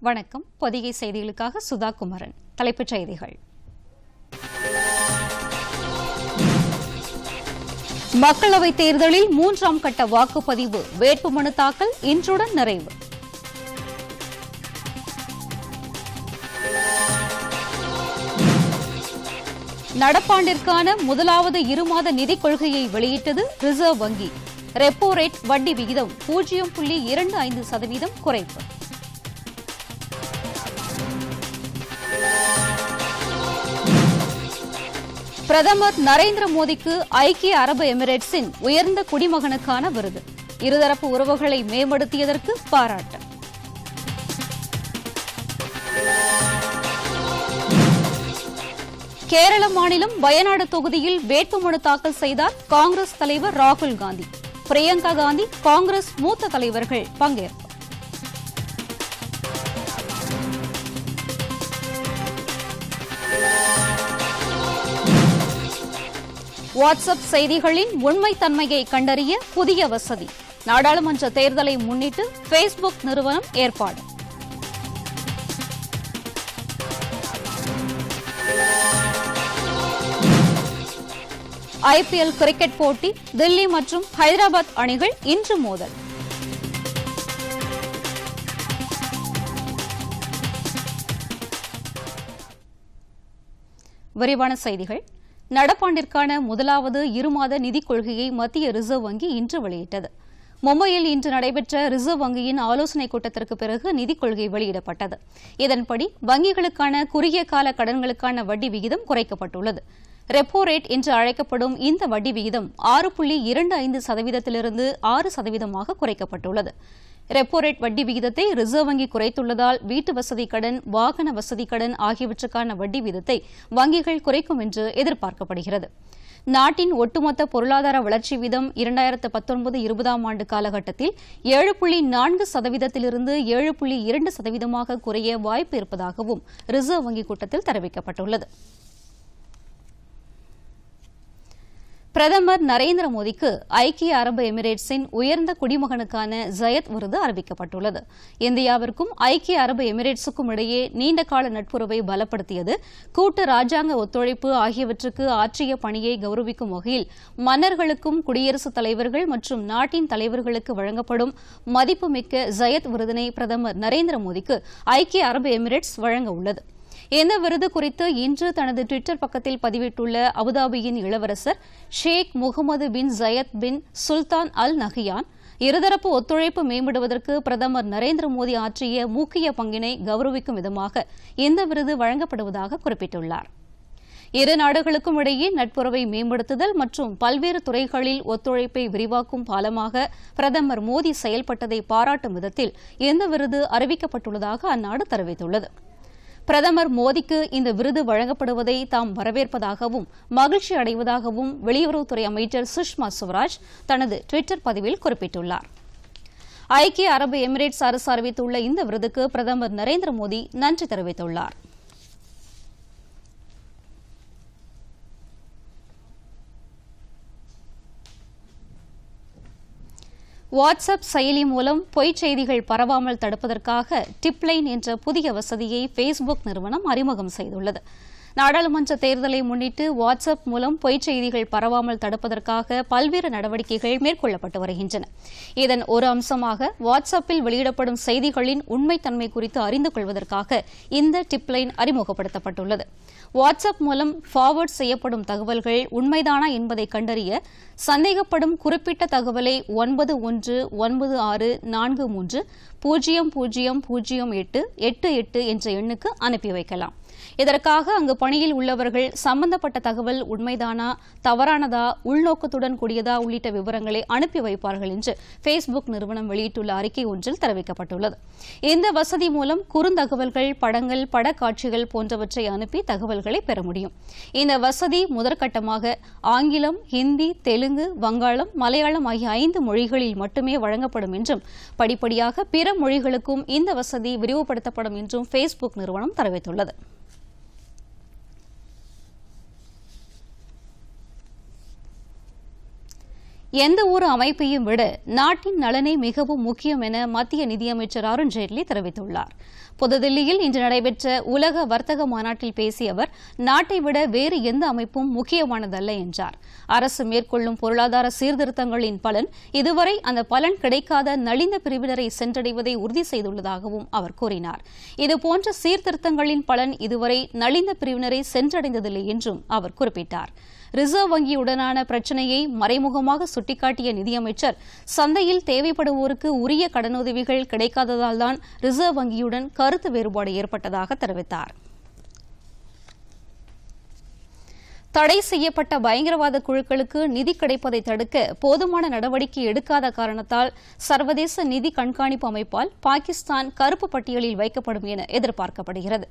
வணக்கம். பொதிகை செய்திகளுக்காக சுதா குமரன். தலைப்புச் செய்திகள். மக்களவைத் தேர்தலில் 3ஆம் கட்ட வாக்குப்பதிவு. வேட்புமனு தாக்கல் இன்றுடன் நிறைவு. நடப்பாண்டிற்கான முதலாவது இருமாத நிதிக் கொள்கையை வெளியிட்டது ரிசர்வ் வங்கி. ரெப்போ ரேட் வட்டி விகிதம் 0.25% குறைப்பு. பிரதமர் நரேந்திர மோடிக்கு ஐக்கிய அரபு எமிரேட்ஸின் உயர்ந்த குடிமகனுக்கான விருது. இருதரப்பு உறவுகளை மேம்படுத்தியதற்கு பாராட்டு. கேரள மாநிலம் வயநாடு தொகுதியில் வேட்புமனு தாக்கல் செய்தார் காங்கிரஸ் தலைவர் ராகுல் காந்தி. பிரியங்கா காந்தி, காங்கிரஸ் மூத்த தலைவர்கள் பங்கேற்பு. வாட்ஸ்அப் செய்திகளின் உண்மைத்தன்மையை கண்டறிய புதிய வசதி. நாடாளுமன்ற தேர்தலை முன்னிட்டு பேஸ்புக் நிறுவனம் ஏற்பாடு. ஐபிஎல் கிரிக்கெட் போட்டி. தில்லி மற்றும் ஹைதராபாத் அணிகள் இன்று மோதல். விரிவான செய்திகள். நடப்பாண்டிற்கான முதலாவது இருமாத நிதிக் கொள்கையை மத்திய ரிசர்வ் வங்கி இன்று வெளியிட்டது. மும்பையில் இன்று நடைபெற்ற ரிசர்வ் வங்கியின் ஆலோசனைக் கூட்டத்திற்கு பிறகு நிதிக் கொள்கை வெளியிடப்பட்டது. இதன்படி வங்கிகளுக்கான குறுகிய கால கடன்களுக்கான வட்டி விகிதம் குறைக்கப்பட்டுள்ளது. ரெப்போ ரேட் என்று அழைக்கப்படும் இந்த வட்டி விகிதம் 6.25%லிருந்து 6% குறைக்கப்பட்டுள்ளது. ரெப்போ ரேட் வட்டி விகிதத்தை ரிசர்வ் வங்கி குறைத்துள்ளதால் வீட்டு வசதி கடன், வாகன வசதி கடன் ஆகியவற்றுக்கான வட்டி விகிதத்தை வங்கிகள் குறைக்கும் என்று எதிர்பார்க்கப்படுகிறது. நாட்டின் ஒட்டுமொத்த பொருளாதார வளர்ச்சி வீதம் 2019-20 ஆண்டு காலகட்டத்தில் 7.4%லிருந்து 7.2% குறைய வாய்ப்பு இருப்பதாகவும் ரிசர்வ் வங்கி கூட்டத்தில் தெரிவிக்கப்பட்டுள்ளது. பிரதமர் நரேந்திர மோடிக்கு ஐக்கிய அரபு எமிரேட்ஸின் உயர்ந்த குடிமகனுக்கான ஜயத் விருது அறிவிக்கப்பட்டுள்ளது. இந்தியாவிற்கும் ஐக்கிய அரபு எமிரேட்ஸுக்கும் இடையே நீண்டகால நட்புறவை பலப்படுத்தியது, கூட்டு ராஜாங்க ஒத்துழைப்பு ஆகியவற்றுக்கு ஆற்றிய பணியை கௌரவிக்கும் வகையில் மன்னர்களுக்கும் குடியரசுத் தலைவர்கள் மற்றும் நாட்டின் தலைவர்களுக்கு வழங்கப்படும் மதிப்புமிக்க ஜயத் விருதினை பிரதமர் நரேந்திர மோடிக்கு ஐக்கிய அரபு எமிரேட்ஸ் வழங்க உள்ளது. இந்த விருது குறித்து இன்று தனது டுவிட்டர் பக்கத்தில் பதிவிட்டுள்ள அபுதாபியின் இளவரசர் ஷேக் முகமது பின் ஜயத் பின் சுல்தான் அல் நஹியான், இருதரப்பு ஒத்துழைப்பு மேம்படுவதற்கு பிரதமர் நரேந்திர மோடி ஆற்றிய முக்கிய பங்கினை கௌரவிக்கும் விதமாக இந்த விருது வழங்கப்படுவதாக குறிப்பிட்டுள்ளார். இரு நாடுகளுக்கும் இடையே நட்புறவை மேம்படுத்துதல் மற்றும் பல்வேறு துறைகளில் ஒத்துழைப்பை விரிவாக்கும் பாலமாக பிரதமர் மோடி செயல்பட்டதை பாராட்டும் விதத்தில் இந்த விருது அறிவிக்கப்பட்டுள்ளதாக அந்நாடு தெரிவித்துள்ளது. பிரதமர் மோடிக்கு இந்த விருது வழங்கப்படுவதை தாம் வரவேற்பதாகவும் மகிழ்ச்சி அடைவதாகவும் வெளியுறவுத்துறை அமைச்சர் சுஷ்மா சுவராஜ் தனது டுவிட்டர் பதிவில் குறிப்பிட்டுள்ளார். ஐக்கிய அரபு எமிரேட்ஸ் அரசு அறிவித்துள்ள இந்த விருதுக்கு பிரதமர் நரேந்திர மோடி நன்றி தெரிவித்துள்ளார். வாட்ஸ்அப் செயலி மூலம் பொய்ச் செய்திகள் பரவாமல் தடுப்பதற்காக டிப்லைன் என்ற புதிய வசதியை பேஸ்புக் நிறுவனம் அறிமுகம் செய்துள்ளது. நாடாளுமன்ற தேர்தலை முன்னிட்டு வாட்ஸ்அப் மூலம் பொய்ச் செய்திகள் பரவாமல் தடுப்பதற்காக பல்வேறு நடவடிக்கைகள் மேற்கொள்ளப்பட்டு வருகின்றன. இதன் ஒரு அம்சமாக வாட்ஸ்அப்பில் வெளியிடப்படும் செய்திகளின் உண்மைத்தன்மை குறித்து அறிந்து கொள்வதற்காக இந்த டிப்லைன் அறிமுகப்படுத்தப்பட்டுள்ளது. வாட்ஸ்அப் மூலம் ஃபார்வர்ட் செய்யப்படும் தகவல்கள் உண்மைதானா என்பதை கண்டறிய சந்தேகப்படும் குறிப்பிட்ட தகவலை 919643000888 என்ற எண்ணுக்கு அனுப்பி வைக்கலாம். இதற்காக அங்கு பணியில் உள்ளவர்கள் சம்பந்தப்பட்ட தகவல் உண்மைதானா, தவறானதா, உள்நோக்கத்துடன் கூடியதா உள்ளிட்ட விவரங்களை அனுப்பி வைப்பார்கள் என்று பேஸ்புக் நிறுவனம் வெளியிட்டுள்ள அறிக்கை ஒன்றில் தெரிவிக்கப்பட்டுள்ளது. இந்த வசதி மூலம் குறுந்தகவல்கள், படங்கள், படக்காட்சிகள் போன்றவற்றை அனுப்பி தகவல்களை பெற முடியும். இந்த வசதி முதற்கட்டமாக ஆங்கிலம், ஹிந்தி, தெலுங்கு, வங்காளம், மலையாளம் ஆகிய 5 மொழிகளில் மட்டுமே வழங்கப்படும் என்றும் படிப்படியாக பிற மொழிகளுக்கும் இந்த வசதி விரிவுபடுத்தப்படும் என்றும் பேஸ்புக் நிறுவனம் தெரிவித்துள்ளது. எந்த ஒரு அமைப்பையும் விட நாட்டின் நலனே மிகவும் முக்கியம் என மத்திய நிதியமைச்சர் அருண்ஜேட்லி தெரிவித்துள்ளார். புதுதில்லியில் இன்று நடைபெற்ற உலக வர்த்தக மாநாட்டில் பேசிய அவர், நாட்டை விட வேறு எந்த அமைப்பும் முக்கியமானதல்ல என்றார். அரசு மேற்கொள்ளும் பொருளாதார சீர்திருத்தங்களின் பலன் இதுவரை அந்த பலன் கிடைக்காத நலிந்த பிரிவினரை சென்றடைவதை உறுதி செய்துள்ளதாகவும் அவர் கூறினார். இதுபோன்ற சீர்திருத்தங்களின் பலன் இதுவரை நலிந்த பிரிவினரை சென்றடைந்ததில்லை என்றும் அவர் குறிப்பிட்டார். ரிசர்வ் வங்கியுடனான பிரச்சினையை மறைமுகமாக சுட்டிக்காட்டிய நிதியமைச்சர், சந்தையில் தேவைப்படுவோருக்கு உரிய கடனுதவிகள் கிடைக்காததால்தான் ரிசர்வ் வங்கியுடன் கருத்து வேறுபாடு ஏற்பட்டதாக தெரிவித்தார். தடை செய்யப்பட்ட பயங்கரவாத குழுக்களுக்கு நிதி கிடைப்பதை தடுக்க போதுமான நடவடிக்கை எடுக்காத காரணத்தால் சர்வதேச நிதி கண்காணிப்பு அமைப்பால் பாகிஸ்தான் கருப்பு பட்டியலில் வைக்கப்படும் என எதிர்பார்க்கப்படுகிறது.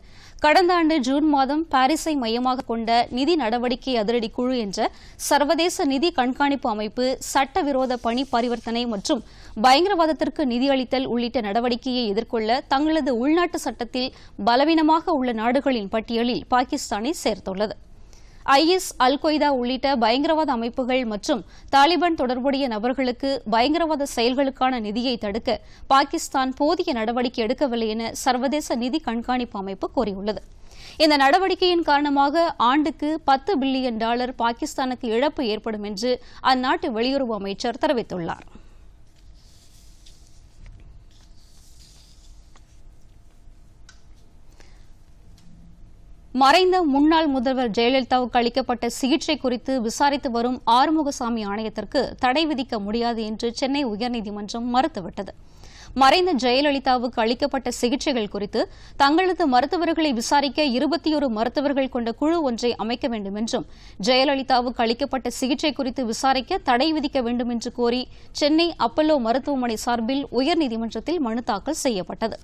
கடந்த ஆண்டு ஜூன் மாதம் பாரிஸை மையமாக கொண்ட நிதி நடவடிக்கை அதிரடி குழு என்ற சர்வதேச நிதி கண்காணிப்பு அமைப்பு சட்டவிரோத பணி பரிவர்த்தனை மற்றும் பயங்கரவாதத்திற்கு நிதியளித்தல் உள்ளிட்ட நடவடிக்கையை எதிர்கொள்ள தங்களது உள்நாட்டு சட்டத்தில் பலவீனமாக உள்ள நாடுகளின் பட்டியலில் பாகிஸ்தானை சேர்த்துள்ளது. IS, அல் கொய்தா உள்ளிட்ட பயங்கரவாத அமைப்புகள் மற்றும் தாலிபான் தொடர்புடைய நபர்களுக்கு பயங்கரவாத செயல்களுக்கான நிதியை தடுக்க பாகிஸ்தான் போதிய நடவடிக்கை எடுக்கவில்லை என சர்வதேச நிதி கண்காணிப்பு அமைப்பு கூறியுள்ளது. இந்த நடவடிக்கையின் காரணமாக ஆண்டுக்கு $10 பில்லியன் பாகிஸ்தானுக்கு இழப்பு ஏற்படும் என்று அந்நாட்டு வெளியுறவு அமைச்சர் தெரிவித்துள்ளார். மறைந்த முன்னாள் முதல்வர் ஜெயலலிதாவுக்கு அளிக்கப்பட்ட சிகிச்சை குறித்து விசாரித்து வரும் ஆறுமுகசாமி ஆணையத்திற்கு தடை விதிக்க முடியாது என்று சென்னை உயர்நீதிமன்றம் மறுத்துவிட்டது. மறைந்த ஜெயலலிதாவுக்கு அளிக்கப்பட்ட சிகிச்சைகள் குறித்து தங்களது மருத்துவர்களை விசாரிக்க 21 மருத்துவர்கள் கொண்ட குழு ஒன்றை அமைக்க வேண்டும் என்றும், ஜெயலலிதாவுக்கு அளிக்கப்பட்ட சிகிச்சை குறித்து விசாரிக்க தடை விதிக்க வேண்டும் என்று கோரி சென்னை அப்பல்லோ மருத்துவமனை சார்பில் உயர்நீதிமன்றத்தில் மனு தாக்கல் செய்யப்பட்டது.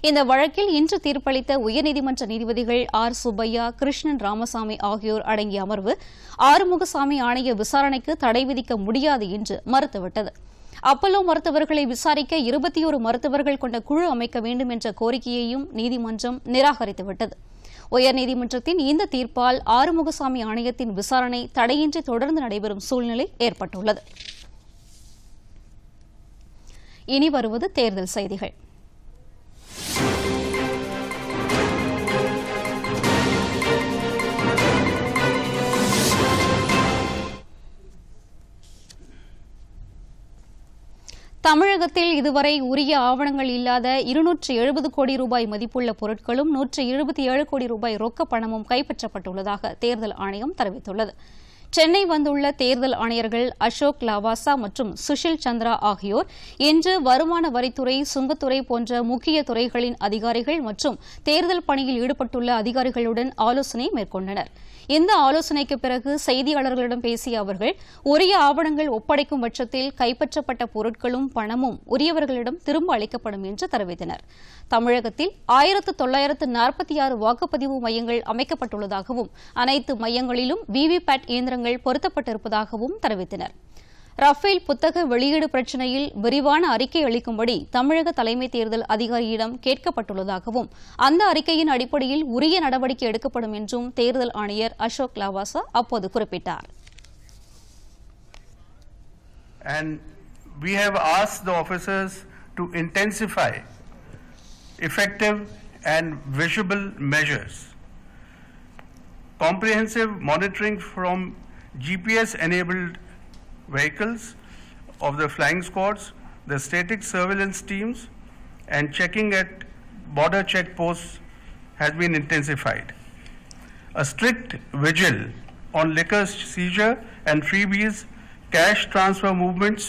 இந்த வழக்கில் இன்று தீர்ப்பளித்த உயர்நீதிமன்ற நீதிபதிகள் ஆர். சுப்பையா, கிருஷ்ணன் ராமசாமி ஆகியோர் அடங்கிய அமர்வு ஆறுமுகசாமி ஆணைய விசாரணைக்கு தடை விதிக்க முடியாது என்று மறுத்துவிட்டது. அப்பல்லோ மருத்துவர்களை விசாரிக்க 21 மருத்துவர்கள் கொண்ட குழு அமைக்க வேண்டும் என்ற கோரிக்கையையும் நீதிமன்றம் நிராகரித்துவிட்டது. உயர்நீதிமன்றத்தின் இந்த தீர்ப்பால் ஆறுமுகசாமி ஆணையத்தின் விசாரணை தடையின்றி தொடர்ந்து நடைபெறும் சூழ்நிலை ஏற்பட்டுள்ளது. இனி வருவது தேர்தல் செய்திகள். தமிழகத்தில் இதுவரை உரிய ஆவணங்கள் இல்லாத 270 கோடி ரூபாய் மதிப்புள்ள பொருட்களும் 177 கோடி ரூபாய் ரொக்க பணமும் கைப்பற்றப்பட்டுள்ளதாக தேர்தல் ஆணையம் தெரிவித்துள்ளது. சென்னை வந்துள்ள தேர்தல் ஆணையர்கள் அசோக் லாவாசா மற்றும் சுஷில் சந்திரா ஆகியோர் இன்று வருமான வரித்துறை, சுங்கத்துறை போன்ற முக்கிய துறைகளின் அதிகாரிகள் மற்றும் தேர்தல் பணியில் ஈடுபட்டுள்ள அதிகாரிகளுடன் ஆலோசனை மேற்கொண்டனர். இந்த ஆலோசனைக்கு பிறகு செய்தியாளர்களிடம் பேசிய அவர்கள், உரிய ஆவணங்கள் ஒப்படைக்கும் பட்சத்தில் கைப்பற்றப்பட்ட பொருட்களும் பணமும் உரியவர்களிடம் திரும்ப அளிக்கப்படும் என்று தெரிவித்தனர். தமிழகத்தில் 1946 வாக்குப்பதிவு மையங்கள் அமைக்கப்பட்டுள்ளதாகவும் அனைத்து மையங்களிலும் விவிபேட் இயந்திரங்கள் பொருத்தப்பட்டிருப்பதாகவும் தெரிவித்தனர். ரஃபேல் புத்தக வெளியீடு பிரச்சினையில் விரிவான அறிக்கை அளிக்கும்படி தமிழக தலைமை தேர்தல் அதிகாரியிடம் கேட்கப்பட்டுள்ளதாகவும் அந்த அறிக்கையின் அடிப்படையில் உரிய நடவடிக்கை எடுக்கப்படும் என்றும் தேர்தல் ஆணையர் அசோக் லாவாசா அப்போது குறிப்பிட்டார். And we have asked the officers to intensify effective and visible measures. Comprehensive monitoring from GPS-enabled vehicles of the flying squads, the static surveillance teams, and checking at border checkposts has been intensified. A strict vigil on liquor seizure and freebies, cash transfer movements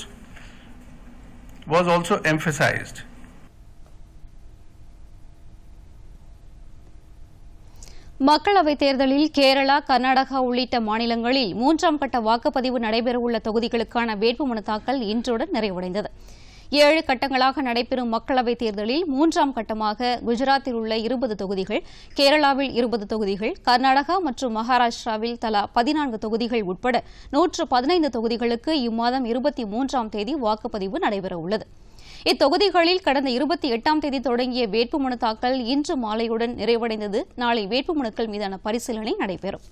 was also emphasized. மக்களவைத் தேர்தலில் கேரளா, கர்நாடகா உள்ளிட்ட மாநிலங்களில் 3ஆம் கட்ட வாக்குப்பதிவு நடைபெறவுள்ள தொகுதிகளுக்கான வேட்புமனு தாக்கல் இன்றுடன் நிறைவடைந்தது. 7 கட்டங்களாக நடைபெறும் மக்களவைத் தேர்தலில் 3ஆம் கட்டமாக குஜராத்தில் உள்ள 20 தொகுதிகள், கேரளாவில் 20 தொகுதிகள், கர்நாடகா மற்றும் மகாராஷ்டிராவில் தலா 14 தொகுதிகள் உட்பட 115 தொகுதிகளுக்கு இம்மாதம் 23ஆம் தேதி வாக்குப்பதிவு நடைபெறவுள்ளது. இத்தொகுதிகளில் கடந்த 28ஆம் தேதி தொடங்கிய வேட்புமனு தாக்கல் இன்று மாலையுடன் நிறைவடைந்தது. நாளை வேட்புமனுக்கள் மீதான பரிசீலனை நடைபெறும்.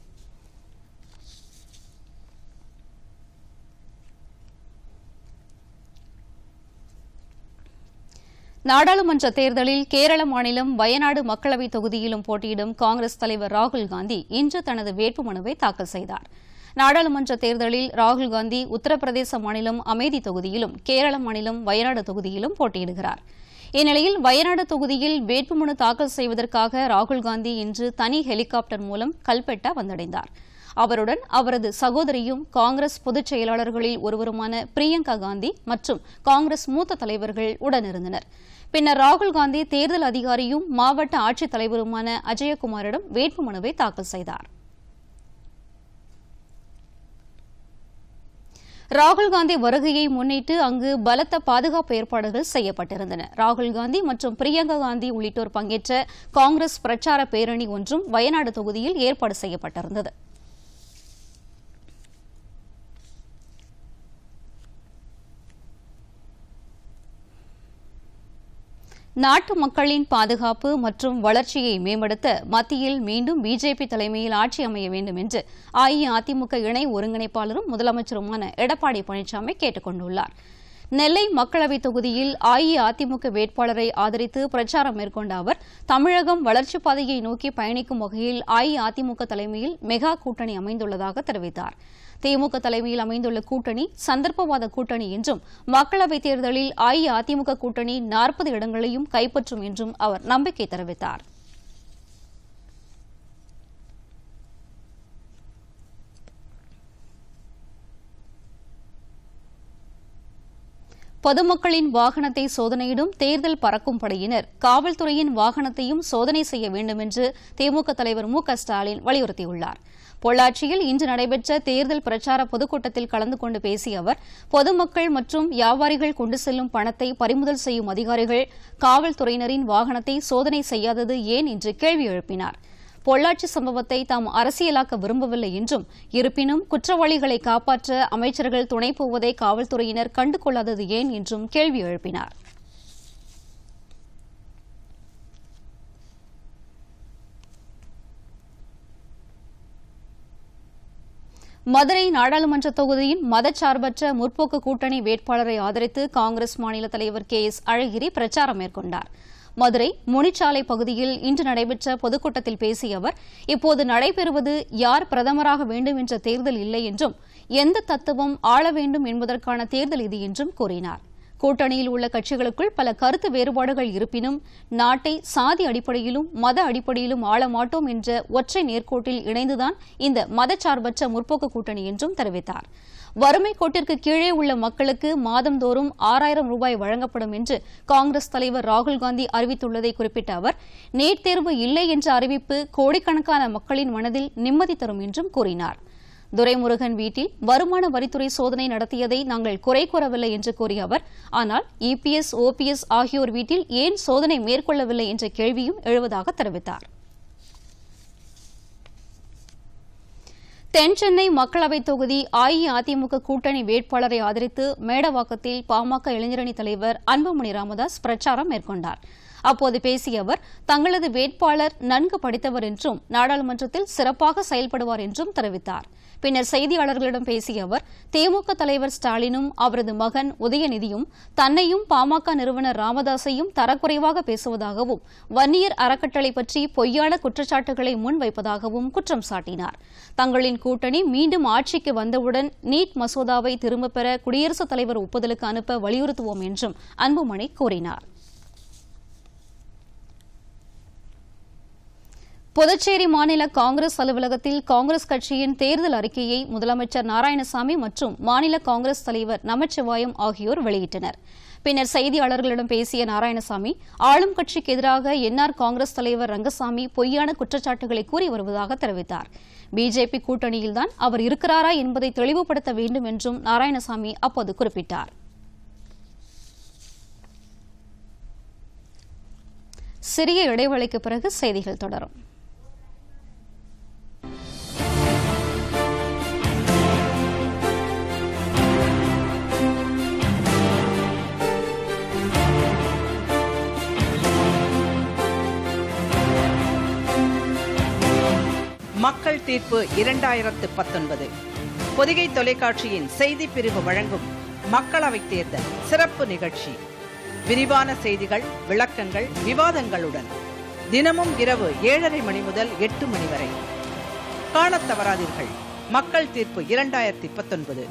நாடாளுமன்ற தேர்தலில் கேரள மாநிலம் வயநாடு மக்களவைத் தொகுதியிலும் போட்டியிடும் காங்கிரஸ் தலைவர் ராகுல் காந்தி இன்று தனது வேட்புமனுவை தாக்கல் செய்தார். நாடாளுமன்ற தேர்தலில் ராகுல் காந்தி உத்தரப்பிரதேச மாநிலம் அமேதி தொகுதியிலும் கேரள மாநிலம் வயநாடு தொகுதியிலும் போட்டியிடுகிறார். இந்நிலையில் வயநாடு தொகுதியில் வேட்புமனு தாக்கல் செய்வதற்காக ராகுல் காந்தி இன்று தனி ஹெலிகாப்டர் மூலம் கல்பெட்டா வந்தடைந்தார். அவருடன் அவரது சகோதரியும் காங்கிரஸ் பொதுச் செயலாளர்களில் ஒருவருமான பிரியங்கா காந்தி மற்றும் காங்கிரஸ் மூத்த தலைவர்கள் உடனிருந்தனர். பின்னர் ராகுல் காந்தி தேர்தல் அதிகாரியும் மாவட்ட ஆட்சித் தலைவருமான அஜயகுமாரிடம் வேட்புமனுவை தாக்கல் செய்தார். ராகுல் காந்தி வருகையை முன்னிட்டு அங்கு பலத்த பாதுகாப்பு ஏற்பாடுகள் செய்யப்பட்டிருந்தன. ராகுல் காந்தி மற்றும் பிரியங்கா காந்தி உள்ளிட்டோர் பங்கேற்ற காங்கிரஸ் பிரச்சார பேரணி ஒன்றும் வயநாடு தொகுதியில் ஏற்பாடு செய்யப்பட்டிருந்தது. நாட்டு மக்களின் பாதுகாப்பு மற்றும் வளர்ச்சியை மேம்படுத்த மத்தியில் மீண்டும் பிஜேபி தலைமையில் ஆட்சி அமைய வேண்டும் என்று அஇஅதிமுக இணை ஒருங்கிணைப்பாளரும் முதலமைச்சருமான எடப்பாடி பழனிசாமி கேட்டுக் கொண்டுள்ளார். நெல்லை மக்களவைத் தொகுதியில் அஇஅதிமுக வேட்பாளரை ஆதரித்து பிரச்சாரம் மேற்கொண்ட அவர் தமிழகம் வளர்ச்சிப் பாதையை நோக்கி பயணிக்கும் வகையில் அஇஅதிமுக தலைமையில் மெகா கூட்டணி அமைந்துள்ளதாக தெரிவித்தார். திமுக தலைமையில் அமைந்துள்ள கூட்டணி சந்தர்ப்பவாத கூட்டணி என்றும் மக்களவைத் தேர்தலில் அஇஅதிமுக கூட்டணி 40 இடங்களையும் கைப்பற்றும் என்றும் அவர் நம்பிக்கை தெரிவித்தார். பொதுமக்களின் வாகனத்தை சோதனையிடும் தேர்தல் பறக்கும் படையினர் காவல்துறையின் வாகனத்தையும் சோதனை செய்ய வேண்டும் என்று திமுக தலைவர் மு.க.ஸ்டாலின் வலியுறுத்தியுள்ளார். பொள்ளாச்சியில் இன்று நடைபெற்ற தேர்தல் பிரச்சார பொதுக்கூட்டத்தில் கலந்து கொண்டு பேசிய அவர் பொதுமக்கள் மற்றும் வியாபாரிகள் கொண்டு செல்லும் பணத்தை பறிமுதல் செய்யும் அதிகாரிகள் காவல்துறையினரின் வாகனத்தை சோதனை செய்யாதது ஏன் என்று கேள்வி எழுப்பினார். பொள்ளாச்சி சம்பவத்தை தாம் அரசியலாக்க விரும்பவில்லை என்றும் இருப்பினும் குற்றவாளிகளை காப்பாற்ற அமைச்சர்கள் துணை போவதை காவல்துறையினர் கண்டுகொள்ளாதது ஏன் என்றும் கேள்வி எழுப்பினார். மதுரை நாடாளுமன்ற தொகுதியின் மதச்சார்பற்ற முற்போக்கு கூட்டணி வேட்பாளரை ஆதரித்து காங்கிரஸ் மாநில தலைவர் கே.எஸ். அழகிரி பிரச்சாரம் மேற்கொண்டார். மதுரை முனிச்சாலை பகுதியில் இன்று நடைபெற்ற பொதுக்கூட்டத்தில் பேசிய அவர் இப்போது நடைபெறுவது யார் பிரதமராக வேண்டும் என்ற தேர்தல் இல்லை என்றும் எந்த தத்துவம் ஆள வேண்டும் என்பதற்கான தேர்தல் இது என்றும் கூறினார். கூட்டணியில் உள்ள கட்சிகளுக்குள் பல கருத்து வேறுபாடுகள் இருப்பினும் நாட்டை சாதி அடிப்படையிலும் மத அடிப்படையிலும் ஆள மாட்டோம் என்ற ஒற்றை நேர்கோட்டில் இணைந்துதான் இந்த மதச்சார்பற்ற முற்போக்கு கூட்டணி என்றும் தெரிவித்தார். வறுமை கோட்டிற்கு கீழே உள்ள மக்களுக்கு மாதந்தோறும் 6000 ரூபாய் வழங்கப்படும் என்று காங்கிரஸ் தலைவர் ராகுல் காந்தி அறிவித்துள்ளதை குறிப்பிட்ட அவர் நீட் தேர்வு இல்லை என்ற அறிவிப்பு கோடிக்கணக்கான மக்களின் மனதில் நிம்மதி தரும் என்றும் கூறினார். துரைமுருகன் வீட்டில் வருமான வரித்துறை சோதனை நடத்தியதை நாங்கள் குறை கூறவில்லை என்று கூறிய அவர் ஆனால் இபிஎஸ் ஓபிஎஸ் ஆகியோர் வீட்டில் ஏன் சோதனை மேற்கொள்ளவில்லை என்ற கேள்வியும் எழுவதாக தெரிவித்தார். தென்சென்னை மக்களவைத் தொகுதி அஇஅதிமுக கூட்டணி வேட்பாளரை ஆதரித்து மேடவாக்கத்தில் பாமக இளைஞரணி தலைவர் அன்புமணி ராமதாஸ் பிரச்சாரம் மேற்கொண்டார். அப்போது பேசிய அவர் தங்களது வேட்பாளர் நன்கு படித்தவர் என்றும் நாடாளுமன்றத்தில் சிறப்பாக செயல்படுவார் என்றும் தெரிவித்தார். பின்னர் செய்தியாளர்களிடம் பேசிய அவர் திமுக தலைவர் ஸ்டாலினும் அவரது மகன் உதயநிதியும் தன்னையும் பாமக நிறுவனர் ராமதாசையும் தரக்குறைவாக பேசுவதாகவும் வன்னியர் அறக்கட்டளை பற்றி பொய்யான குற்றச்சாட்டுகளை முன்வைப்பதாகவும் குற்றம் சாட்டினார். தங்களின் கூட்டணி மீண்டும் ஆட்சிக்கு வந்தவுடன் நீட் மசோதாவை திரும்பப் பெற குடியரசுத் தலைவர் ஒப்புதலுக்கு அனுப்ப வலியுறுத்துவோம் என்றும் அன்புமணி கூறினார். புதுச்சேரி மாநில காங்கிரஸ் அலுவலகத்தில் காங்கிரஸ் கட்சியின் தேர்தல் அறிக்கையை முதலமைச்சர் நாராயணசாமி மற்றும் மாநில காங்கிரஸ் தலைவர் நமச்சிவாயம் ஆகியோர் வெளியிட்டனர். பின்னர் செய்தியாளர்களிடம் பேசிய நாராயணசாமி ஆளும் கட்சிக்கு எதிராக என்ஆர் காங்கிரஸ் தலைவர் ரங்கசாமி பொய்யான குற்றச்சாட்டுகளை கூறி வருவதாக தெரிவித்தார். பிஜேபி கூட்டணியில்தான் அவர் இருக்கிறாரா என்பதை தெளிவுபடுத்த வேண்டும் என்றும் நாராயணசாமி அப்போது குறிப்பிட்டார். சிறிய இடைவெளிக்கு பிறகு செய்திகள் தொடரும். மக்கள் தீர்ப்பு 2019 பொதிகை தொலைக்காட்சியின் செய்திப் பிரிவு வழங்கும் மக்களவைத் தேர்தல் சிறப்பு நிகழ்ச்சி. விரிவான செய்திகள், விளக்கங்கள், விவாதங்களுடன் தினமும் இரவு 7:30 மணி முதல் 8 மணி வரை காணத் தவறாதீர்கள். மக்கள் தீர்ப்பு 2019.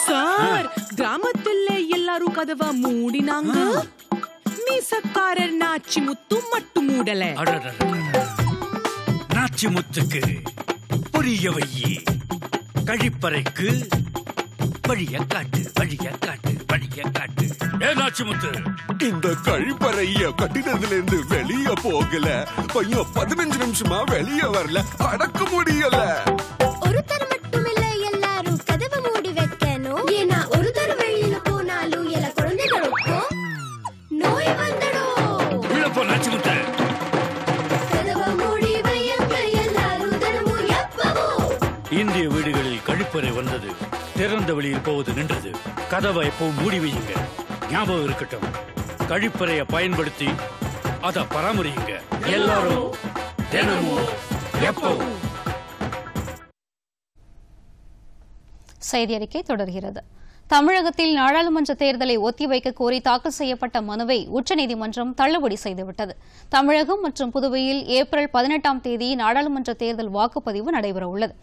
சார், கிராமத்துல எல்லாரும் கதவ மூடினாங்க. மீசக்காரர் நாச்சி முத்து மட்டும் மூடல. நாச்சி முத்துக்கு புரிய வையே, கழிப்பறைக்கு வழிய காட்டு, வழிய காட்டு, வழிய காட்டு. நாச்சி முத்து, இந்த கழிப்பறைய கட்டிடத்துல இருந்து வெளிய போகல. பையன் 15 நிமிஷமா வெளிய வரல, அடக்க முடியல. ஒருத்தர் மட்டும் இல்ல, எல்லாரும் கதவை மூடி வைக்கணும். ஏன்னா ஒருத்தர் வெளியில போனாலும் எல்லா குழந்தைகளுக்கும் நோய் வந்துடும். உள்ள போ நாச்சி முத்து. கதவை மூடி வையுங்க எல்லாரும் தினமும் எப்பவும். இந்திய வீடுகளில் கழிப்பறை வந்தது, திறந்த வெளியில் போவது நின்றது. கதவை எப்பவும் மூடி வையுங்க. ஞாபகம் இருக்கட்டும், கழிப்பறையை பயன்படுத்தி அதை பராமரியுங்க. எல்லாரும் தினமும் எப்பவும். செய்தி அறிக்கை தொடர்கிறது. தமிழகத்தில் நாடாளுமன்ற தேர்தலை ஒத்திவைக்க கோரி தாக்கல் செய்யப்பட்ட மனுவை உச்சநீதிமன்றம் தள்ளுபடி செய்துவிட்டது. தமிழகம் மற்றும் புதுவையில் ஏப்ரல் 18ஆம் தேதி நாடாளுமன்ற தேர்தல் வாக்குப்பதிவு நடைபெறவுள்ளது.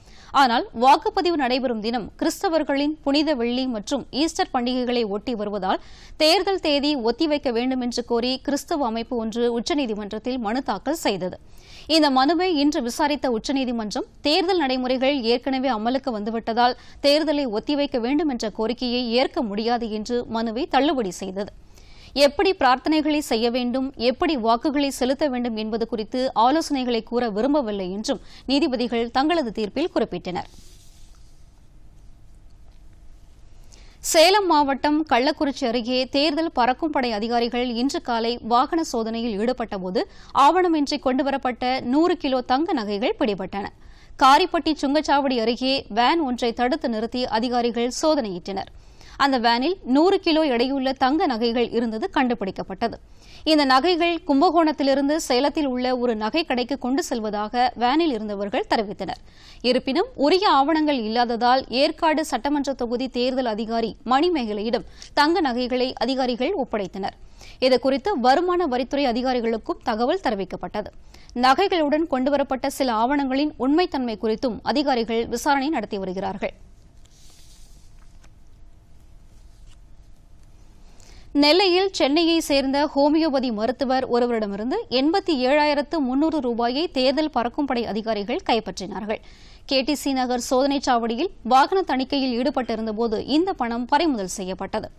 ஆனால் வாக்குப்பதிவு நடைபெறும் தினம் கிறிஸ்தவர்களின் புனித வெள்ளி மற்றும் ஈஸ்டர் பண்டிகைகளை ஒட்டி வருவதால் தேர்தல் தேதி ஒத்திவைக்க வேண்டும் என்று கோரி கிறிஸ்தவ அமைப்பு ஒன்று உச்சநீதிமன்றத்தில் மனு தாக்கல் செய்தது. இந்த மனுவை இன்று விசாரித்த உச்சநீதிமன்றம் தேர்தல் நடைமுறைகள் ஏற்கனவே அமலுக்கு வந்துவிட்டதால் தேர்தலை ஒத்திவைக்க வேண்டும் என்ற கோரிக்கையை ஏற்க முடியாது என்று மனுவை தள்ளுபடி செய்தது. எப்படி பிரார்த்தனைகளை செய்ய வேண்டும், எப்படி வாக்குகளை செலுத்த வேண்டும் என்பது குறித்து ஆலோசனைகளை கூற விரும்பவில்லை என்றும் நீதிபதிகள் தங்களது தீர்ப்பில் குறிப்பிட்டனர். சேலம் மாவட்டம் கள்ளக்குறிச்சி அருகே தேர்தல் பறக்கும் படை அதிகாரிகள் இன்று காலை வாகன சோதனையில் ஈடுபட்டபோது ஆவணமின்றி கொண்டுவரப்பட்ட 100 கிலோ தங்க நகைகள் பிடிபட்டன. காரிப்பட்டி சுங்கச்சாவடி அருகே வேன் ஒன்றை தடுத்து நிறுத்தி அதிகாரிகள் சோதனையிட்டனர். அந்த வேனில் 100 கிலோ எடையுள்ள தங்க நகைகள் இருந்தது கண்டுபிடிக்கப்பட்டது. இந்த நகைகள் கும்பகோணத்திலிருந்து சேலத்தில் உள்ள ஒரு நகை கடைக்கு கொண்டு செல்வதாக வேனில் இருந்தவர்கள் தெரிவித்தனர். இருப்பினும் உரிய ஆவணங்கள் இல்லாததால் ஏற்காடு சட்டமன்ற தொகுதி தேர்தல் அதிகாரி மணிமேகலையிடம் தங்க நகைகளை அதிகாரிகள் ஒப்படைத்தனர். இதுகுறித்து வருமான வரித்துறை அதிகாரிகளுக்கும் தகவல் தெரிவிக்கப்பட்டது. நகைகளுடன் கொண்டுவரப்பட்ட சில ஆவணங்களின் உண்மைத்தன்மை குறித்தும் அதிகாரிகள் விசாரணை நடத்தி வருகிறார்கள். நெல்லையில் சென்னையை சேர்ந்த ஹோமியோபதி மருத்துவர் ஒருவரிடமிருந்து 87,300 ரூபாயை தேர்தல் பறக்கும் படை அதிகாரிகள் கைப்பற்றினார்கள். கேடிசி நகர் சோதனைச் சாவடியில் வாகன தணிக்கையில் ஈடுபட்டிருந்தபோது இந்த பணம் பறிமுதல் செய்யப்பட்டது.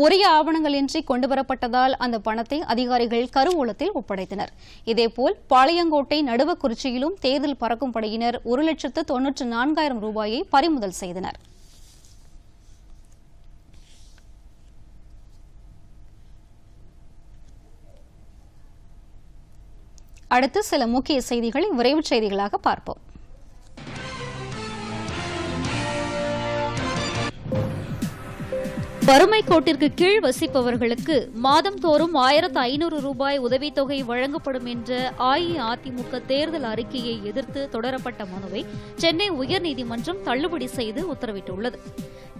உரிய ஆவணங்களின்றி கொண்டுவரப்பட்டதால் அந்த பணத்தை அதிகாரிகள் கருவூலத்தில் ஒப்படைத்தனர். இதேபோல் பாளையங்கோட்டை நடுவக்குறிச்சியிலும் தேர்தல் பறக்கும் படையினர் 1,94,000 ரூபாயை பறிமுதல் செய்தனர். அடுத்து சில முக்கிய செய்திகளை விரைவுச் செய்திகளாக பார்ப்போம். வறுமை கோட்டிற்கு கீழ் வசிப்பவர்களுக்கு மாதம்தோறும் 1,500 ரூபாய் உதவித்தொகை வழங்கப்படும் என்ற அஇஅதிமுக தேர்தல் அறிக்கையை எதிர்த்து தொடரப்பட்ட மனுவை சென்னை உயர்நீதிமன்றம் தள்ளுபடி செய்து உத்தரவிட்டுள்ளது.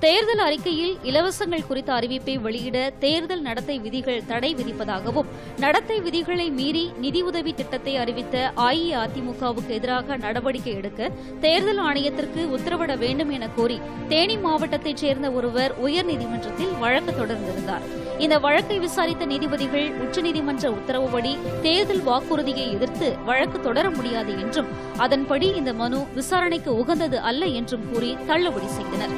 தேர்தல் அறிக்கையில் இலவசங்கள் குறித்த அறிவிப்பை வெளியிட தேர்தல் நடத்தை விதிகள் தடை விதிப்பதாகவும் நடத்தை விதிகளை மீறி நிதியுதவி திட்டத்தை அறிவித்த அஇஅதிமுகவுக்கு எதிராக நடவடிக்கை எடுக்க தேர்தல் ஆணையத்திற்கு உத்தரவிட வேண்டும் என கோரி தேனி மாவட்டத்தைச் சேர்ந்த ஒருவர் உயர்நீதிமன்றத்தில் வழக்கு தொடர்ந்திருந்தார். இந்த வழக்கை விசாரித்த நீதிபதிகள் உச்சநீதிமன்ற உத்தரவுப்படி தேர்தல் வாக்குறுதியை எதிர்த்து வழக்கு தொடர முடியாது என்றும் அதன்படி இந்த மனு விசாரணைக்கு உகந்தது அல்ல என்றும் கூறி தள்ளுபடி செய்தனர்.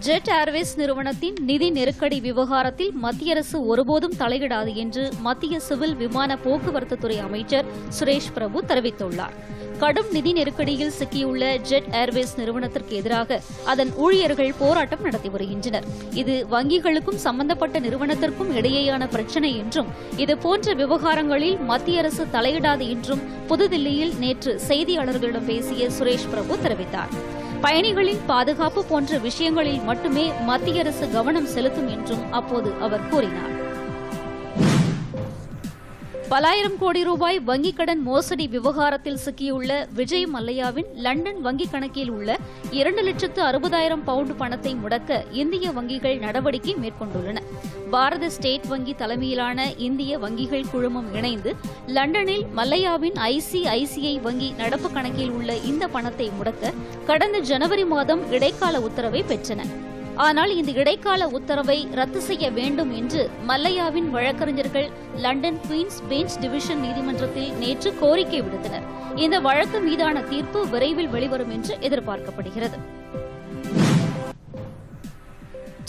ஜெட் ஏர்வேஸ் நிறுவனத்தின் நிதி நெருக்கடி விவகாரத்தில் மத்திய அரசு ஒருபோதும் தலையிடாது என்று மத்திய சிவில் விமான போக்குவரத்துத்துறை அமைச்சர் சுரேஷ் பிரபு தெரிவித்துள்ளார். கடும் நிதி நெருக்கடியில் சிக்கியுள்ள ஜெட் ஏர்வேஸ் நிறுவனத்திற்கு எதிராக அதன் ஊழியர்கள் போராட்டம் நடத்தி வருகின்றனர். இது வங்கிகளுக்கும் சம்பந்தப்பட்ட நிறுவனத்திற்கும் இடையேயான பிரச்சினை என்றும் இதுபோன்ற விவகாரங்களில் மத்திய அரசு தலையிடாது என்றும் புதுதில்லியில் நேற்று செய்தியாளர்களிடம் பேசிய சுரேஷ் பிரபு தெரிவித்தார். பயணிகளின் பாதுகாப்பு போன்ற விஷயங்களில் மட்டுமே மத்திய அரசு கவனம் செலுத்தும் என்றும் அப்போது அவர் கூறினார். பலாயிரம் கோடி ரூபாய் வங்கிக் கடன் மோசடி விவகாரத்தில் சிக்கியுள்ள விஜய் மல்லையாவின் லண்டன் வங்கிக் கணக்கில் உள்ள 2,60,000 பவுண்ட் பணத்தை முடக்க இந்திய வங்கிகள் நடவடிக்கை மேற்கொண்டுள்ளன. பாரத ஸ்டேட் வங்கி தலைமையிலான இந்திய வங்கிகள் குழுமம் இணைந்து லண்டனில் மல்லையாவின் ICICI வங்கி நடப்பு கணக்கில் உள்ள இந்த பணத்தை முடக்க கடந்த ஜனவரி மாதம் இடைக்கால உத்தரவை பெற்றன. ஆனால் இந்த இடைக்கால உத்தரவை ரத்து செய்ய வேண்டும் என்று மல்லையாவின் வழக்கறிஞர்கள் லண்டன் குயின்ஸ் பெஞ்ச் டிவிஷன் நீதிமன்றத்தில் நேற்று கோரிக்கை விடுத்தனர். இந்த வழக்கு மீதான தீர்ப்பு விரைவில் வெளிவரும் என்று எதிர்பார்க்கப்படுகிறது.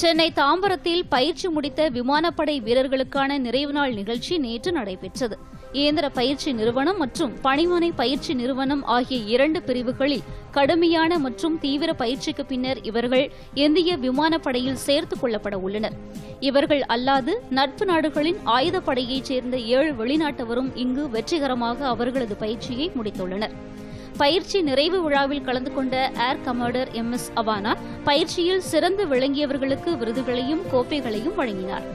சென்னை தாம்பரத்தில் பயிற்சி முடித்த விமானப்படை வீரர்களுக்கான நிறைவு நாள் நிகழ்ச்சி நேற்று நடைபெற்றது. இயந்திர பயிற்சி நிறுவனம் மற்றும் பணிமனை பயிற்சி நிறுவனம் ஆகிய 2 பிரிவுகளில் கடுமையான மற்றும் தீவிர பயிற்சிக்கு பின்னர் இவர்கள் இந்திய விமானப்படையில் சேர்த்துக் கொள்ளப்பட உள்ளனர். இவர்கள் அல்லாது நட்பு நாடுகளின் ஆயுதப்படையைச் சேர்ந்த 7 வெளிநாட்டவரும் இங்கு வெற்றிகரமாக அவர்களது பயிற்சியை முடித்துள்ளனர். பயிற்சி நிறைவு விழாவில் கலந்து கொண்ட ஏர் கமாண்டர் MS அவானா பயிற்சியில் சிறந்து விளங்கியவர்களுக்கு விருதுகளையும் கோப்பைகளையும் வழங்கினார்.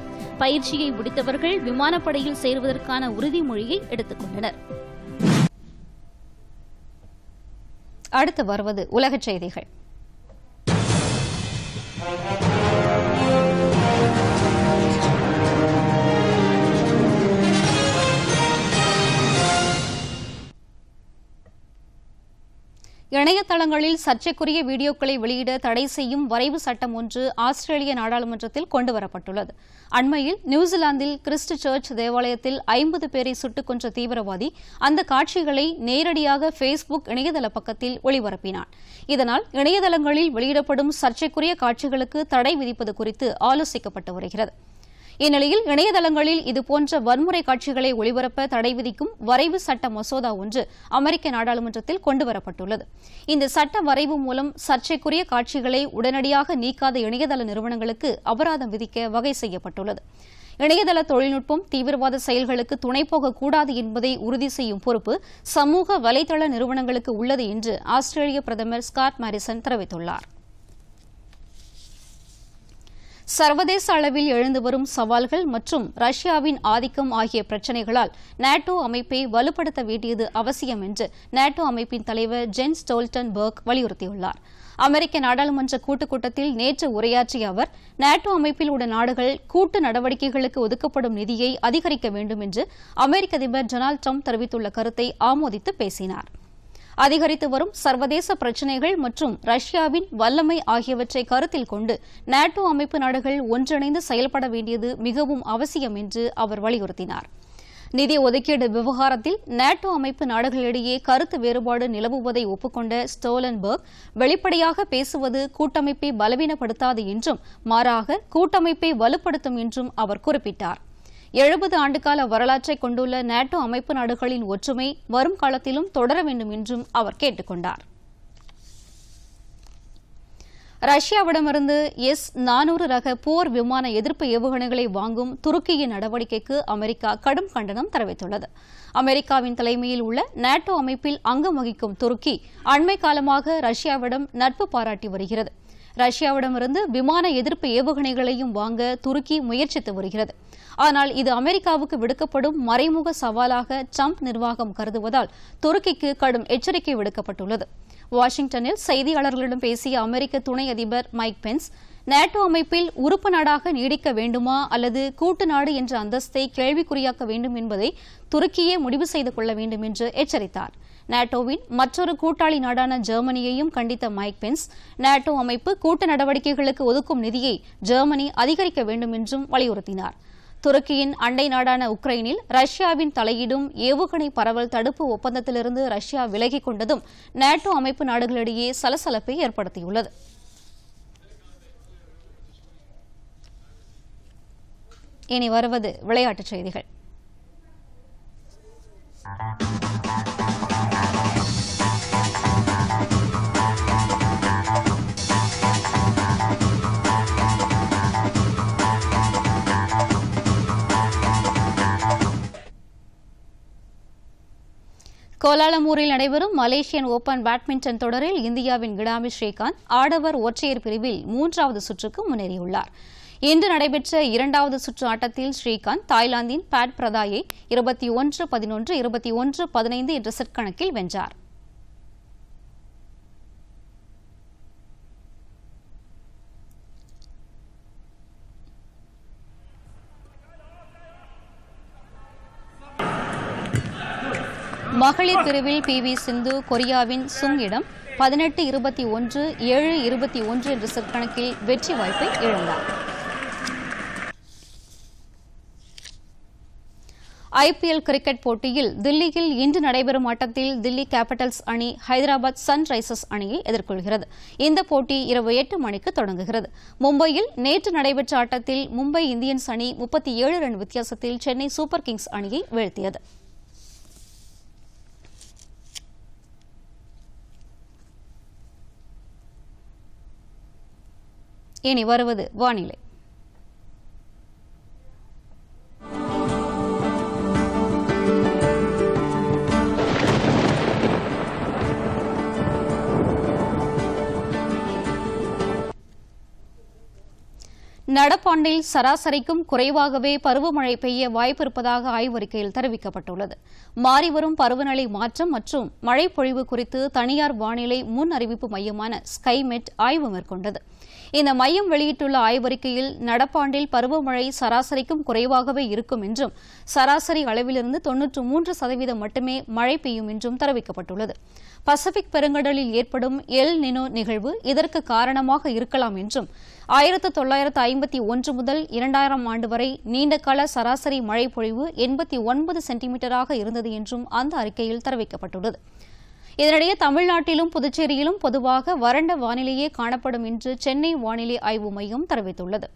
பயிற்சியை முடித்தவர்கள் விமானப்படையில் சேருவதற்கான உறுதிமொழியை எடுத்துக் கொண்டனர். அடுத்து வருவது உலகச் செய்திகள். இணையதளங்களில் சர்ச்சைக்குரிய வீடியோக்களை வெளியிட தடை செய்யும் வரைவு சட்டம் ஒன்று ஆஸ்திரேலிய நாடாளுமன்றத்தில் கொண்டுவரப்பட்டுள்ளது. அண்மையில் நியூசிலாந்தில் கிறிஸ்ட் சர்ச் தேவாலயத்தில் 50 பேரை சுட்டுக் கொன்ற தீவிரவாதி அந்த காட்சிகளை நேரடியாக ஃபேஸ்புக் இணையதள பக்கத்தில் ஒளிபரப்பினார். இதனால் இணையதளங்களில் வெளியிடப்படும் சர்ச்சைக்குரிய காட்சிகளுக்கு தடை விதிப்பது குறித்து ஆலோசிக்கப்பட்டு வருகிறது. இந்நிலையில் இணையதளங்களில் இதுபோன்ற வன்முறை காட்சிகளை ஒளிபரப்ப தடை விதிக்கும் வரைவு சட்ட மசோதா ஒன்று அமெரிக்க நாடாளுமன்றத்தில் கொண்டுவரப்பட்டுள்ளது. இந்த சட்ட வரைவு மூலம் சர்ச்சைக்குரிய காட்சிகளை உடனடியாக நீக்காத இணையதள நிறுவனங்களுக்கு அபராதம் விதிக்க வகை செய்யப்பட்டுள்ளது. இணையதள தொழில்நுட்பம் தீவிரவாத செயல்களுக்கு துணை போகக்கூடாது என்பதை உறுதி செய்யும் பொறுப்பு சமூக வலைதள நிறுவனங்களுக்கு உள்ளது என்று ஆஸ்திரேலிய பிரதமர் ஸ்காட் மாரிசன் தெரிவித்துள்ளார். சர்வதேச அளவில் எழுந்து வரும் சவால்கள் மற்றும் ரஷ்யாவின் ஆதிக்கம் ஆகிய பிரச்சினைகளால் நாட்டோ அமைப்பை வலுப்படுத்த வேண்டியது அவசியம் என்று நாட்டோ அமைப்பின் தலைவர் ஜென்ஸ் ஸ்டோல்டன்பர்க் வலியுறுத்தியுள்ளார். அமெரிக்க நாடாளுமன்ற கூட்டுக் கூட்டத்தில் நேற்று உரையாற்றிய அவர் நாட்டோ அமைப்பில் உள்ள நாடுகள் கூட்டு நடவடிக்கைகளுக்கு ஒதுக்கப்படும் நிதியை அதிகரிக்க வேண்டும் என்று அமெரிக்க அதிபர் டொனால்டு டிரம்ப் தெரிவித்துள்ள கருத்தை ஆமோதித்து பேசினார். அதிகரித்து வரும் சர்வதேச பிரச்சினைகள் மற்றும் ரஷ்யாவின் வல்லமை ஆகியவற்றை கருத்தில் கொண்டு நாட்டோ அமைப்பு நாடுகள் ஒன்றிணைந்து செயல்பட வேண்டியது மிகவும் அவசியம் என்று அவர் வலியுறுத்தினார். நிதி ஒதுக்கீடு விவகாரத்தில் நாட்டோ அமைப்பு நாடுகளிடையே கருத்து வேறுபாடு நிலவுவதை ஒப்புக்கொண்ட ஸ்டோலன்பர்க் வெளிப்படையாக பேசுவது கூட்டமைப்பை பலவீனப்படுத்தாது என்றும் மாறாக கூட்டமைப்பை வலுப்படுத்தும் என்றும் அவர் குறிப்பிட்டார். 70 ஆண்டுகால வரலாற்றை கொண்டுள்ள நாட்டோ அமைப்பு நாடுகளின் ஒற்றுமை வரும் காலத்திலும் தொடர வேண்டும் என்றும் அவர் கேட்டுக் கொண்டார். ரஷ்யாவிடமிருந்து S-400 ரக போர் விமான எதிர்ப்பு ஏவுகணைகளை வாங்கும் துருக்கியின் நடவடிக்கைக்கு அமெரிக்கா கடும் கண்டனம் தெரிவித்துள்ளது. அமெரிக்காவின் தலைமையில் உள்ள நாட்டோ அமைப்பில் அங்கம் வகிக்கும் துருக்கி அண்மை காலமாக ரஷ்யாவிடம் நட்பு பாராட்டி வருகிறது. ரஷ்யாவிடமிருந்து விமான எதிர்ப்பு ஏவுகணைகளையும் வாங்க துருக்கி முயற்சித்து வருகிறது. ஆனால் இது அமெரிக்காவுக்கு விடுக்கப்படும் மறைமுக சவாலாக ட்ரம்ப் நிர்வாகம் கருதுவதால் துருக்கிக்கு கடும் எச்சரிக்கை விடுக்கப்பட்டுள்ளது. வாஷிங்டனில் செய்தியாளர்களிடம் பேசிய அமெரிக்க துணை அதிபர் மைக் பென்ஸ் நாட்டோ அமைப்பில் உறுப்பு நாடாக நீடிக்க வேண்டுமா அல்லது கூட்டு நாடு என்ற அந்தஸ்தை கேள்விக்குறியாக்க வேண்டும் என்பதை துருக்கியே முடிவு செய்து கொள்ள வேண்டும் என்று எச்சரித்தார். நாட்டோவின் மற்றொரு கூட்டாளி நாடான ஜெர்மனியையும் கண்டித்த மைக் பென்ஸ் நாட்டோ அமைப்பு கூட்டு நடவடிக்கைகளுக்கு ஒதுக்கும் நிதியை ஜெர்மனி அதிகரிக்க வேண்டும் என்றும் வலியுறுத்தினார். துருக்கியின் அண்டை நாடான உக்ரைனில் ரஷ்யாவின் தலையீடும் ஏவுகணை பரவல் தடுப்பு ஒப்பந்தத்திலிருந்து ரஷ்யா விலகிக் கொண்டதும் நாட்டோ அமைப்பு நாடுகளிடையே சலசலப்பை ஏற்படுத்தியுள்ளது. இனி வருவது விளையாட்டுச் செய்திகள். கோலாலம்பூரில் நடைபெறும் மலேசியன் ஓபன் பேட்மிண்டன் தொடரில் இந்தியாவின் கிடாம்பி ஸ்ரீகாந்த் ஆடவர் ஒற்றையர் பிரிவில் 3வது சுற்றுக்கு முன்னேறியுள்ளார். இன்று நடைபெற்ற இரண்டாவது சுற்று ஆட்டத்தில் ஸ்ரீகாந்த் தாய்லாந்தின் பேட் பிரதாயை 21-11, 21-15 என்ற செட் கணக்கில் வென்றார். மகளிர் பிரிவில் PV சிந்து கொரியாவின் சுங்கிடம் 18-21, 7-21 என்ற செட் கணக்கில் வெற்றி வாய்ப்பை இழந்தார். IPL கிரிக்கெட் போட்டியில் தில்லியில் இன்று நடைபெறும் ஆட்டத்தில் தில்லி கேபிட்டல்ஸ் அணி ஹைதராபாத் சன்ரைசர்ஸ் அணியை எதிர்கொள்கிறது. இந்த போட்டி இரவு 8 மணிக்கு தொடங்குகிறது. மும்பையில் நேற்று நடைபெற்ற ஆட்டத்தில் மும்பை இந்தியன்ஸ் அணி 37 ரன் வித்தியாசத்தில் சென்னை சூப்பர் கிங்ஸ் அணியை வீழ்த்தியது. இனி வருவது வானிலை. நடப்பாண்டில் சராசரிக்கும் குறைவாகவே பருவமழை பெய்ய வாய்ப்பிருப்பதாக ஆய்வறிக்கையில் தெரிவிக்கப்பட்டுள்ளது. மாறிவரும் பருவநிலை மாற்றம் மற்றும் மழைப்பொழிவு குறித்து தனியார் வானிலை முன் அறிவிப்பு மையமான ஸ்கைமெட் ஆய்வு மேற்கொண்டது. இந்த மையம் வெளியிட்டுள்ள ஆய்வறிக்கையில் நடப்பாண்டில் பருவமழை சராசரிக்கும் குறைவாகவே இருக்கும் என்றும் சராசரி அளவிலிருந்து 93% மட்டுமே மழை பெய்யும் என்றும் தெரிவிக்கப்பட்டுள்ளது. பசிபிக் பெருங்கடலில் ஏற்படும் எல் நினோ நிகழ்வு இதற்கு காரணமாக இருக்கலாம் என்றும் 1951 முதல் 2000 ஆண்டு வரை நீண்டகால சராசரி மழைப்பொழிவு 89 சென்டிமீட்டராக இருந்தது என்றும் அந்த அறிக்கையில் தெரிவிக்கப்பட்டுள்ளது. இதனிடையே தமிழ்நாட்டிலும் புதுச்சேரியிலும் பொதுவாக வறண்ட வானிலையே காணப்படும் என்று சென்னை வானிலை ஆய்வு மையம் தெரிவித்துள்ளது.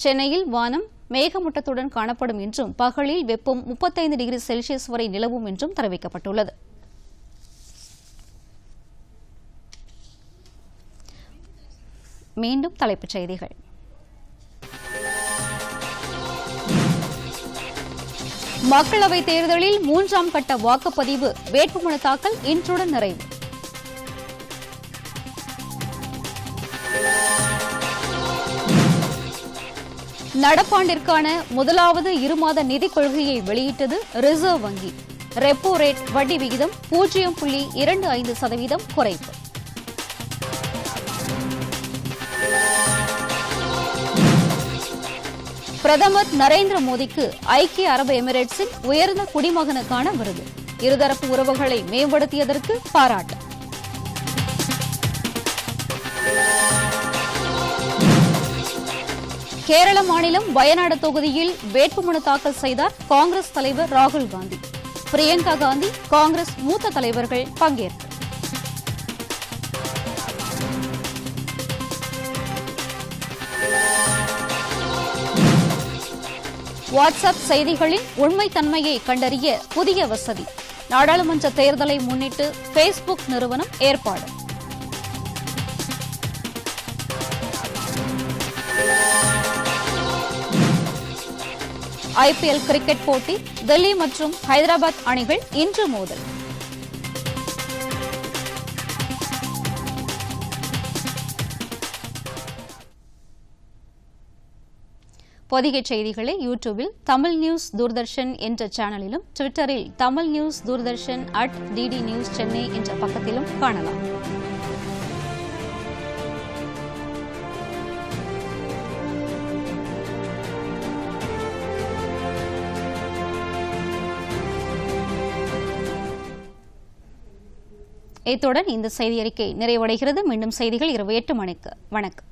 சென்னையில் வானம் மேகமூட்டத்துடன் காணப்படும் என்றும் பகலில் வெப்பம் 35 டிகிரி செல்சியஸ் வரை நிலவும் என்றும் தெரிவிக்கப்பட்டுள்ளது. மீண்டும் தலைப்புச் செய்திகள். மக்களவைத் தேர்தலில் 3ஆம் கட்ட வாக்குப்பதிவு வேட்புமனு தாக்கல் இன்றுடன் நிறைவு. நடப்பாண்டிற்கான முதலாவது இருமாத நிதிக் கொள்கையை வெளியிட்டது ரிசர்வ் வங்கி. ரெப்போ ரேட் வட்டி விகிதம் 0.25% குறைப்பு. பிரதமர் நரேந்திர மோடிக்கு ஐக்கிய அரபு எமிரேட்ஸின் உயர்ந்த குடிமகனுக்கான விருது. இருதரப்பு உறவுகளை மேம்படுத்தியதற்கு பாராட்டு. கேரள மாநிலம் வயநாடு தொகுதியில் வேட்புமனு தாக்கல் செய்தார் காங்கிரஸ் தலைவர் ராகுல் காந்தி. பிரியங்கா காந்தி, காங்கிரஸ் மூத்த தலைவர்கள் பங்கேற்பு. வாட்ஸ்அப் செய்திகளின் உண்மைத்தன்மையை கண்டறிய புதிய வசதி. நாடாளுமன்ற தேர்தலை முன்னிட்டு பேஸ்புக் நிறுவனம் ஏற்பாடு. IPL கிரிக்கெட் போட்டி தில்லி மற்றும் ஹைதராபாத் அணிகள் இன்று மோதல். பொதிகை செய்திகளை யூடியூபில் தமிழ் நியூஸ் தூர்தர்ஷன் என்ற சேனலிலும், ட்விட்டரில் Tamil news Doordarshan @DD news Chennai என்ற பக்கத்திலும் காணலாம். இத்துடன் இந்த செய்தி அறிக்கை நிறைவடைகிறது. மீண்டும் செய்திகள் இரவு 8 மணிக்கு. வணக்கம்.